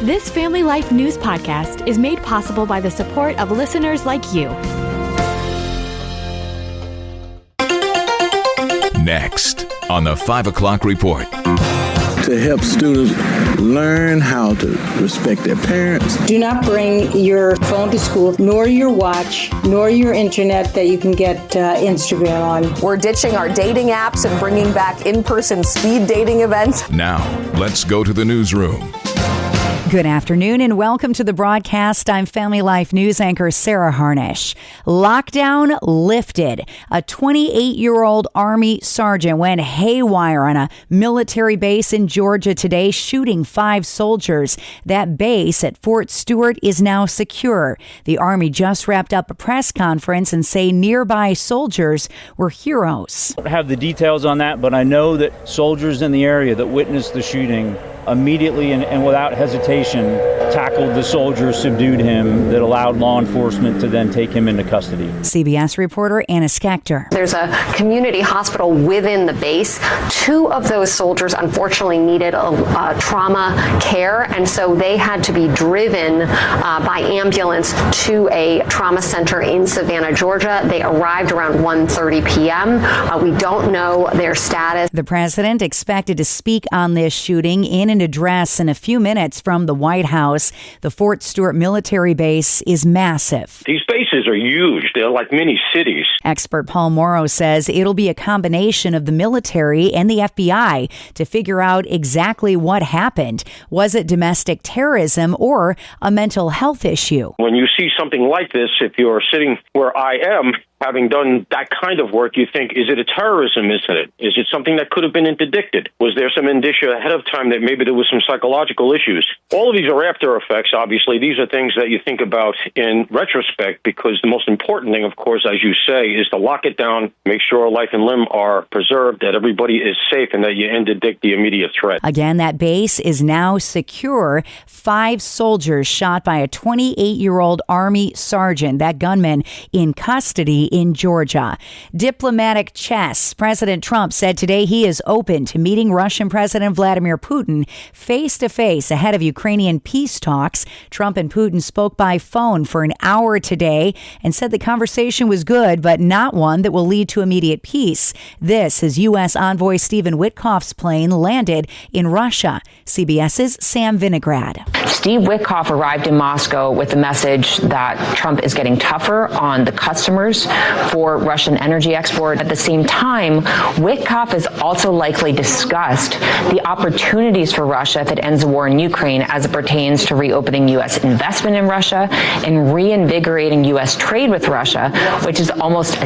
This Family Life News podcast is made possible by the support of listeners like you. Next on the 5 o'clock report. To help students learn how to respect their parents. Do not bring your phone to school, nor your watch, nor your internet that you can get Instagram on. We're ditching our dating apps and bringing back in-person speed dating events. Now, let's go to the newsroom. Good afternoon and welcome to the broadcast. I'm Family Life News anchor Sarah Harnish. Lockdown lifted. A 28-year-old Army sergeant went haywire on a military base in Georgia today, shooting 5 soldiers. That base at Fort Stewart is now secure. The Army just wrapped up a press conference and say nearby soldiers were heroes. I don't have the details on that, but I know that soldiers in the area that witnessed the shooting immediately and without hesitation tackled the soldier, subdued him, that allowed law enforcement to then take him into custody. CBS reporter Anna Schechter. There's a community hospital within the base. 2 of those soldiers unfortunately needed a trauma care, and so they had to be driven by ambulance to a trauma center in Savannah, Georgia. They arrived around 1:30 p.m. We don't know their status. The president expected to speak on this shooting in an address in a few minutes from the White House. The Fort Stewart military base is massive. These bases are huge. They're like mini cities. Expert Paul Morrow says it'll be a combination of the military and the FBI to figure out exactly what happened. Was it domestic terrorism or a mental health issue? When you see something like this, if you're sitting where I am, having done that kind of work, you think, is it a terrorism incident? Is it something that could have been interdicted? Was there some indicia ahead of time that maybe there was some psychological issues? All of these are after effects, obviously. These are things that you think about in retrospect, because the most important thing, of course, as you say, is to lock it down, make sure life and limb are preserved, that everybody is safe, and that you interdict the immediate threat. Again, that base is now secure. 5 soldiers shot by a 28-year-old Army sergeant, that gunman, in custody in Georgia. Diplomatic chess. President Trump said today he is open to meeting Russian President Vladimir Putin face-to-face ahead of Ukrainian peace talks. Trump and Putin spoke by phone for an hour today and said the conversation was good, but not one that will lead to immediate peace. This as U.S. envoy Stephen Witkoff's plane landed in Russia. CBS's Sam Vinograd. Steve Witkoff arrived in Moscow with the message that Trump is getting tougher on the customers for Russian energy export. At the same time, Witkoff has also likely discussed the opportunities for Russia if it ends the war in Ukraine as it pertains to reopening U.S. investment in Russia and reinvigorating U.S. trade with Russia, which is almost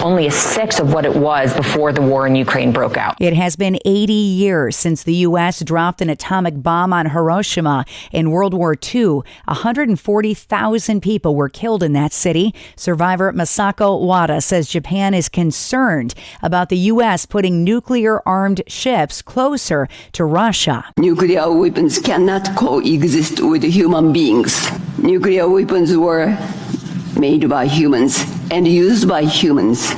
only a sixth of what it was before the war in Ukraine broke out. It has been 80 years since the U.S. dropped an atomic bomb on Hiroshima in World War II. 140,000 people were killed in that city. Survivor Masako Wada says Japan is concerned about the U.S. putting nuclear-armed ships closer to Russia. Nuclear weapons cannot coexist with human beings. Nuclear weapons were made by humans and used by humans.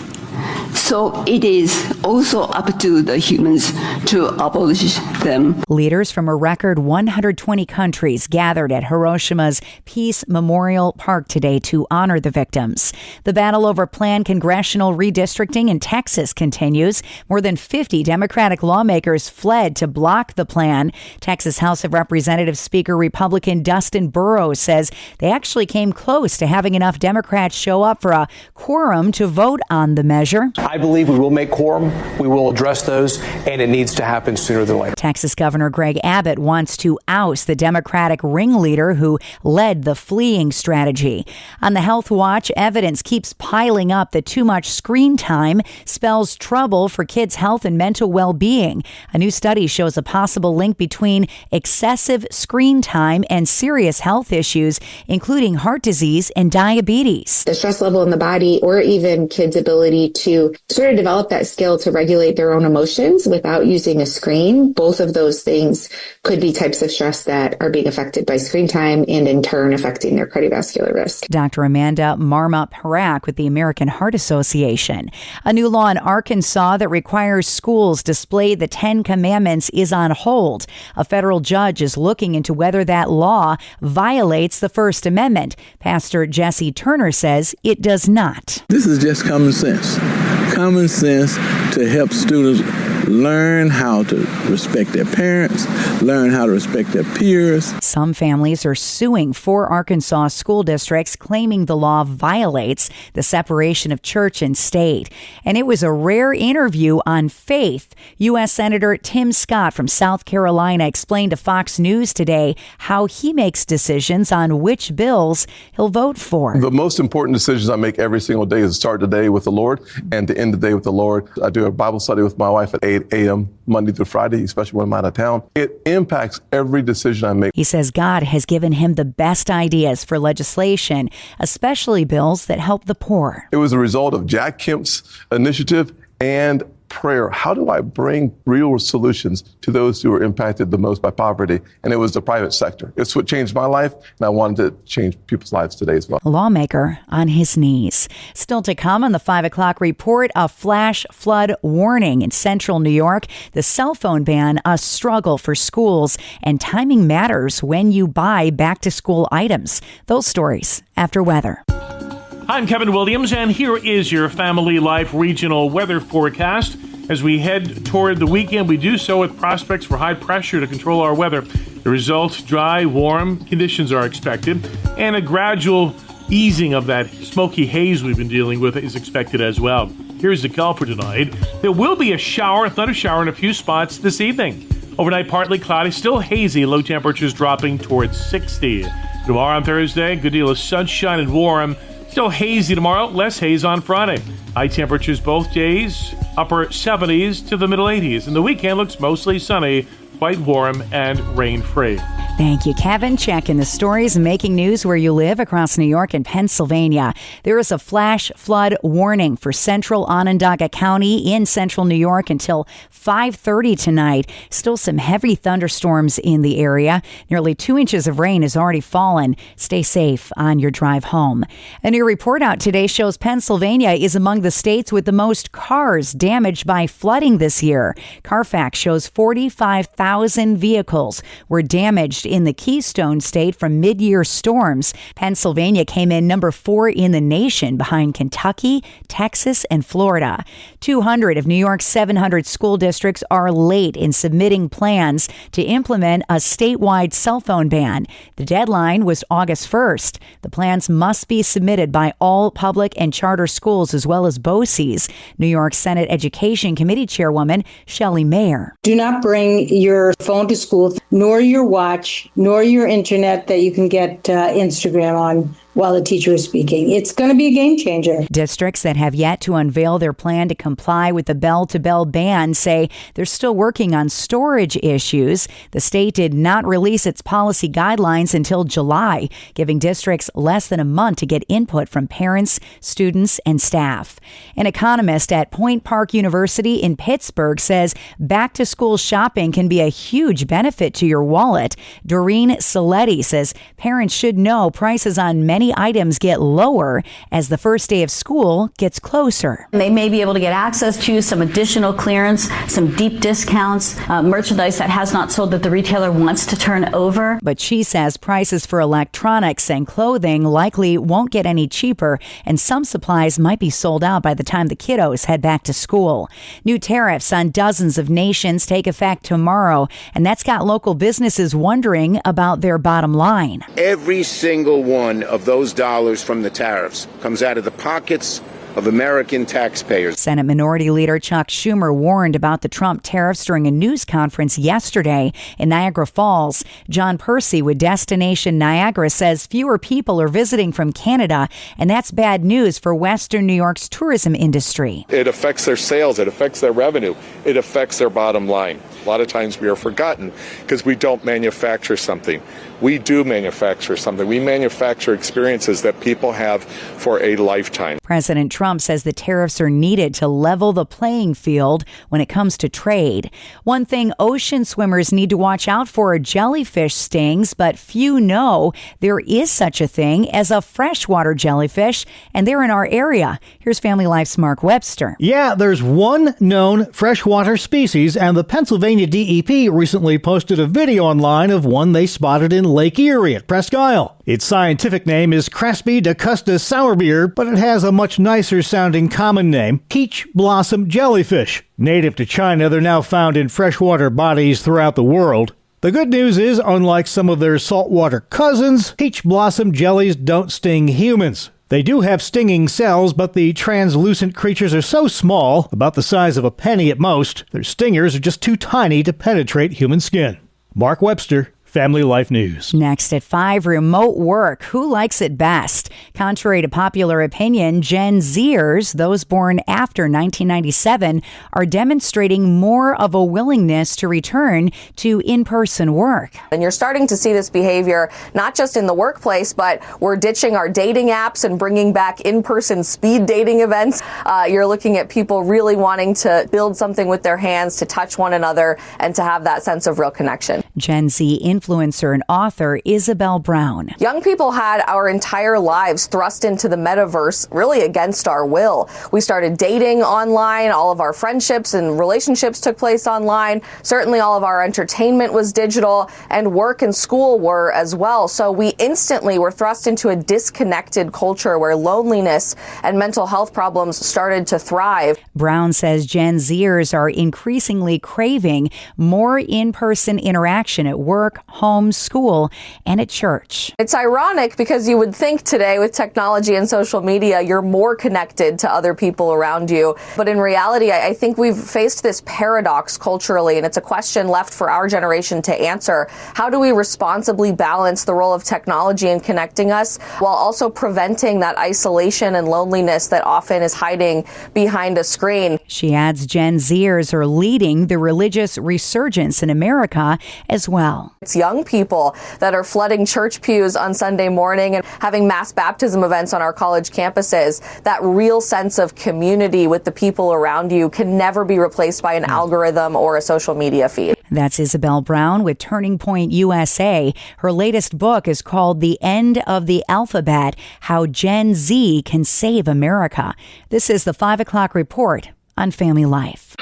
So it is also up to the humans to abolish them. Leaders from a record 120 countries gathered at Hiroshima's Peace Memorial Park today to honor the victims. The battle over planned congressional redistricting in Texas continues. More than 50 Democratic lawmakers fled to block the plan. Texas House of Representatives Speaker Republican Dustin Burrows says they actually came close to having enough Democrats show up for a quorum to vote on the measure. I believe we will make quorum. We will address those, and it needs to happen sooner than later. Texas Governor Greg Abbott wants to oust the Democratic ringleader who led the fleeing strategy. On the Health Watch, evidence keeps piling up that too much screen time spells trouble for kids' health and mental well-being. A new study shows a possible link between excessive screen time and serious health issues, including heart disease and diabetes. The stress level in the body, or even kids' ability to sort of develop that skill able to regulate their own emotions without using a screen, both of those things could be types of stress that are being affected by screen time and in turn affecting their cardiovascular risk. Dr. Amanda Marma-Parak with the American Heart Association. A new law in Arkansas that requires schools display the 10 Commandments is on hold. A federal judge is looking into whether that law violates the First Amendment. Pastor Jesse Turner says it does not. This is just common sense. Common sense to help students learn how to respect their parents, learn how to respect their peers. Some families are suing 4 Arkansas school districts claiming the law violates the separation of church and state. And it was a rare interview on faith. U.S. Senator Tim Scott from South Carolina explained to Fox News today how he makes decisions on which bills he'll vote for. The most important decisions I make every single day is to start the day with the Lord and to end the day with the Lord. I do a Bible study with my wife at 8 a.m. Monday through Friday, especially when I'm out of town. It impacts every decision I make. He says God has given him the best ideas for legislation, especially bills that help the poor. It was a result of Jack Kemp's initiative and prayer. How do I bring real solutions to those who are impacted the most by poverty? And it was the private sector. It's what changed my life, and I wanted to change people's lives today as well. A lawmaker on his knees. Still to come on the 5 o'clock report, a flash flood warning in central New York, the cell phone ban, a struggle for schools, and timing matters when you buy back-to-school items. Those stories after weather. I'm Kevin Williams, and here is your Family Life regional weather forecast. As we head toward the weekend, we do so with prospects for high pressure to control our weather. The result, dry, warm conditions are expected, and a gradual easing of that smoky haze we've been dealing with is expected as well. Here's the call for tonight. There will be a thunder shower in a few spots this evening. Overnight, partly cloudy, still hazy, low temperatures dropping towards 60. Tomorrow on Thursday, good deal of sunshine and warm. Still hazy tomorrow, less haze on Friday. High temperatures both days, upper 70s to the middle 80s. And the weekend looks mostly sunny, quite warm, and rain-free. Thank you, Kevin. Checking the stories making news where you live across New York and Pennsylvania. There is a flash flood warning for central Onondaga County in central New York until 5:30 tonight. Still some heavy thunderstorms in the area. Nearly 2 inches of rain has already fallen. Stay safe on your drive home. A new report out today shows Pennsylvania is among the states with the most cars damaged by flooding this year. Carfax shows 45,000 vehicles were damaged in the Keystone State from mid-year storms. Pennsylvania came in number 4 in the nation behind Kentucky, Texas, and Florida. 200 of New York's 700 school districts are late in submitting plans to implement a statewide cell phone ban. The deadline was August 1st. The plans must be submitted by all public and charter schools as well as BOCES. New York Senate Education Committee Chairwoman Shelley Mayer. Do not bring your phone to school, nor your watch, nor your internet that you can get Instagram on while the teacher is speaking. It's going to be a game changer. Districts that have yet to unveil their plan to comply with the bell-to-bell ban say they're still working on storage issues. The state did not release its policy guidelines until July, giving districts less than a month to get input from parents, students, and staff. An economist at Point Park University in Pittsburgh says back-to-school shopping can be a huge benefit to your wallet. Doreen Saletti says parents should know prices on many items get lower as the first day of school gets closer. They may be able to get access to some additional clearance, some deep discounts, merchandise that has not sold that the retailer wants to turn over. But she says prices for electronics and clothing likely won't get any cheaper, and some supplies might be sold out by the time the kiddos head back to school. New tariffs on dozens of nations take effect tomorrow, and that's got local businesses wondering about their bottom line. Every single one of those dollars from the tariffs comes out of the pockets of American taxpayers. Senate Minority Leader Chuck Schumer warned about the Trump tariffs during a news conference yesterday in Niagara Falls. John Percy with Destination Niagara says fewer people are visiting from Canada, and that's bad news for Western New York's tourism industry. It affects their sales. It affects their revenue. It affects their bottom line. A lot of times we are forgotten because we don't manufacture something. We do manufacture something. We manufacture experiences that people have for a lifetime. President Trump says the tariffs are needed to level the playing field when it comes to trade. One thing ocean swimmers need to watch out for are jellyfish stings, but few know there is such a thing as a freshwater jellyfish, and they're in our area. Here's Family Life's Mark Webster. Yeah, there's one known freshwater species, and the Pennsylvania DEP recently posted a video online of one they spotted in Lake Erie at Presque Isle. Its scientific name is Craspie decustus sourbeer, but it has a much nicer sounding common name, peach blossom jellyfish. Native to China, they're now found in freshwater bodies throughout the world. The good news is, unlike some of their saltwater cousins, peach blossom jellies don't sting humans. They do have stinging cells, but the translucent creatures are so small, about the size of a penny at most, their stingers are just too tiny to penetrate human skin. Mark Webster, Family Life News. Next at 5, remote work. Who likes it best? Contrary to popular opinion, Gen Zers, those born after 1997, are demonstrating more of a willingness to return to in-person work. And you're starting to see this behavior not just in the workplace, but we're ditching our dating apps and bringing back in-person speed dating events. You're looking at people really wanting to build something with their hands, to touch one another, and to have that sense of real connection. Gen Z influencer and author Isabel Brown. Young people had our entire lives thrust into the metaverse really against our will. We started dating online. All of our friendships and relationships took place online. Certainly all of our entertainment was digital, and work and school were as well. So we instantly were thrust into a disconnected culture where loneliness and mental health problems started to thrive. Brown says Gen Zers are increasingly craving more in-person interaction at work, home, school, and at church. It's ironic because you would think today with technology and social media, you're more connected to other people around you. But in reality, I think we've faced this paradox culturally, and it's a question left for our generation to answer. How do we responsibly balance the role of technology in connecting us while also preventing that isolation and loneliness that often is hiding behind a screen? She adds Gen Zers are leading the religious resurgence in America as well. It's young people that are flooding church pews on Sunday morning and having mass baptism events on our college campuses. That real sense of community with the people around you can never be replaced by an algorithm or a social media feed. That's Isabel Brown with Turning Point USA. Her latest book is called The End of the Alphabet: How Gen Z Can Save America. This is the 5 o'clock report on Family Life.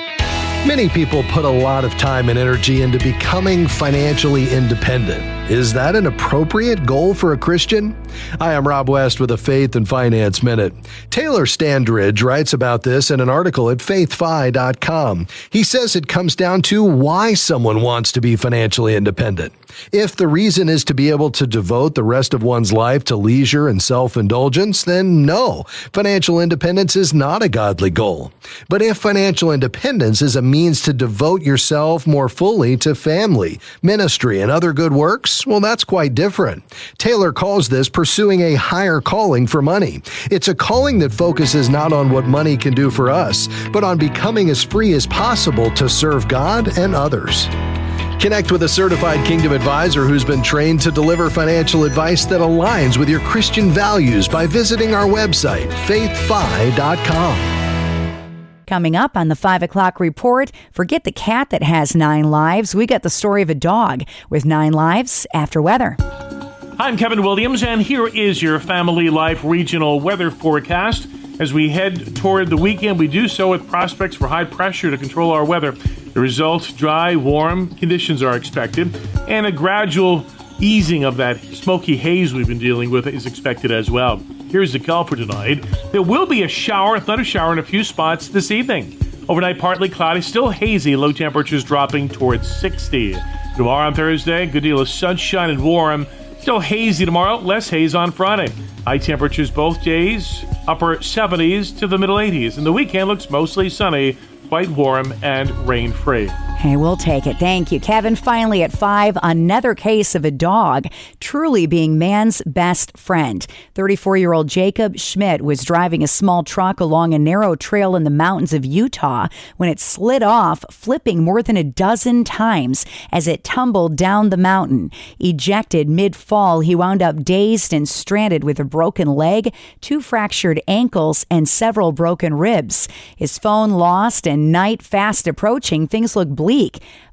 Many people put a lot of time and energy into becoming financially independent. Is that an appropriate goal for a Christian? Hi, I'm Rob West with a Faith and Finance Minute. Taylor Standridge writes about this in an article at faithfi.com. He says it comes down to why someone wants to be financially independent. If the reason is to be able to devote the rest of one's life to leisure and self-indulgence, then no, financial independence is not a godly goal. But if financial independence is a means to devote yourself more fully to family, ministry, and other good works, well, that's quite different. Taylor calls this pursuing a higher calling for money. It's a calling that focuses not on what money can do for us, but on becoming as free as possible to serve God and others. Connect with a certified Kingdom advisor who's been trained to deliver financial advice that aligns with your Christian values by visiting our website, faithfi.com. Coming up on the 5 o'clock report, forget the cat that has 9 lives. We got the story of a dog with 9 lives after weather. Hi, I'm Kevin Williams, and here is your Family Life regional weather forecast. As we head toward the weekend, we do so with prospects for high pressure to control our weather. The result, dry, warm conditions are expected, and a gradual easing of that smoky haze we've been dealing with is expected as well. Here's the call for tonight. There will be a thunder shower in a few spots this evening. Overnight, partly cloudy, still hazy, low temperatures dropping towards 60. Tomorrow on Thursday, good deal of sunshine and warm. Still hazy tomorrow, less haze on Friday. High temperatures both days, upper 70s to the middle 80s. And the weekend looks mostly sunny, quite warm and rain-free. Hey, we'll take it. Thank you, Kevin. Finally, at 5, another case of a dog truly being man's best friend. 34-year-old Jacob Schmidt was driving a small truck along a narrow trail in the mountains of Utah when it slid off, flipping more than a dozen times as it tumbled down the mountain. Ejected mid-fall, he wound up dazed and stranded with a broken leg, 2 fractured ankles, and several broken ribs. His phone lost and night fast approaching. Things look bleak.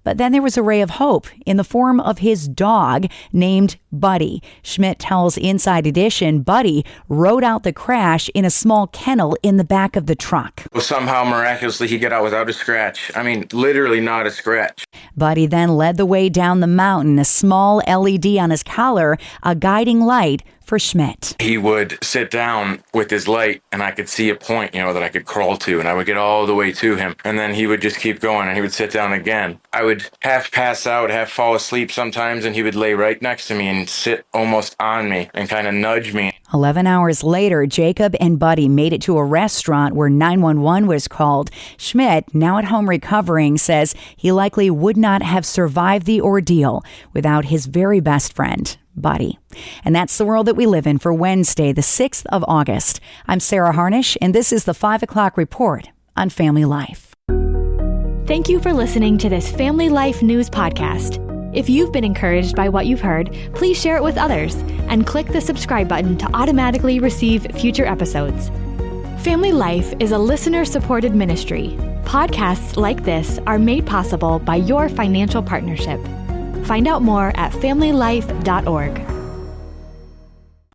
But then there was a ray of hope in the form of his dog named Buddy. Schmidt tells Inside Edition Buddy rode out the crash in a small kennel in the back of the truck. Well, somehow, miraculously, he got out without a scratch. I mean, literally not a scratch. Buddy then led the way down the mountain, a small LED on his collar, a guiding light for Schmidt. He would sit down with his light and I could see a point, that I could crawl to, and I would get all the way to him. And then he would just keep going and he would sit down again. I would half pass out, half fall asleep sometimes, and he would lay right next to me and sit almost on me and kind of nudge me. 11 hours later, Jacob and Buddy made it to a restaurant where 911 was called. Schmidt, now at home recovering, says he likely would not have survived the ordeal without his very best friend, Buddy. And that's the world that we live in for Wednesday, the 6th of August. I'm Sarah Harnish, and this is the 5 o'clock report on Family Life. Thank you for listening to this Family Life News podcast. If you've been encouraged by what you've heard, please share it with others and click the subscribe button to automatically receive future episodes. Family Life is a listener-supported ministry. Podcasts like this are made possible by your financial partnership. Find out more at familylife.org.